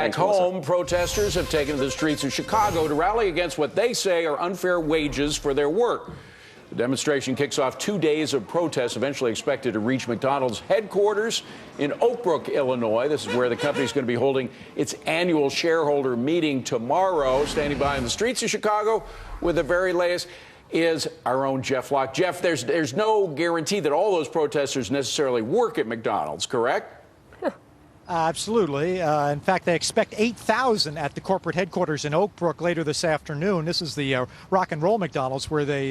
Back home, protesters have taken to the streets of Chicago to rally against what they say are unfair wages for their work. The demonstration kicks off 2 days of protests, eventually expected to reach McDonald's headquarters in Oak Brook, Illinois. This is where the company is going to be holding its annual shareholder meeting tomorrow. Standing by in the streets of Chicago with the very latest is our own Jeff Locke. Jeff, there's no guarantee that all those protesters necessarily work at McDonald's, correct? Absolutely. In fact, they expect 8,000 at the corporate headquarters in Oak Brook later this afternoon. This is the rock and roll McDonald's where they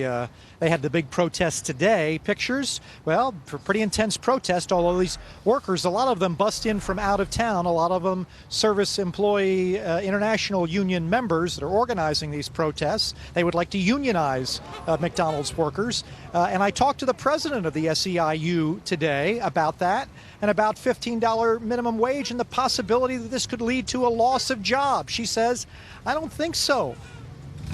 had the big protest today. Pictures, well, pretty intense protest. Although these workers, a lot of them bust in from out of town. A lot of them service employee international union members that are organizing these protests. They would like to unionize McDonald's workers. And I talked to the president of the SEIU today about that and about $15 minimum wage and the possibility that this could lead to a loss of jobs. She says, I don't think so.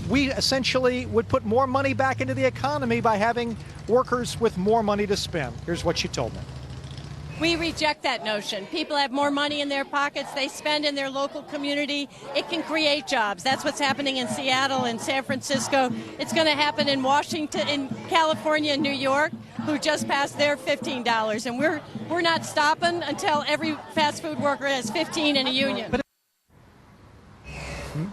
We essentially would put more money back into the economy by having workers with more money to spend. Here's what she told me. We reject that notion. People have more money in their pockets. They spend in their local community. It can create jobs. That's what's happening in Seattle and San Francisco. It's going to happen in Washington, in California, and New York, who just passed their $15. And we're not stopping until every fast food worker has 15 in a union.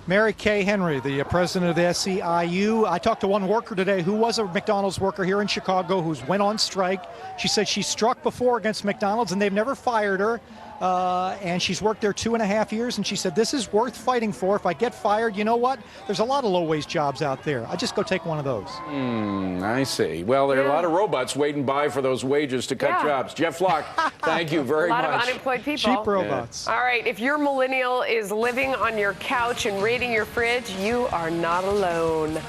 Mary Kay Henry, the president of the SEIU. I talked to one worker today who was a McDonald's worker here in Chicago who's went on strike. She said she struck before against McDonald's and they've never fired her. And she's worked there 2.5 years, and she said, this is worth fighting for. If I get fired, you know what? There's a lot of low-wage jobs out there. I just go take one of those. I see. Well, there are a lot of robots waiting by for those wages to cut jobs. Jeff Locke, thank you very much. A lot of unemployed people. Cheap robots. All right, if your millennial is living on your couch and raiding your fridge, you are not alone.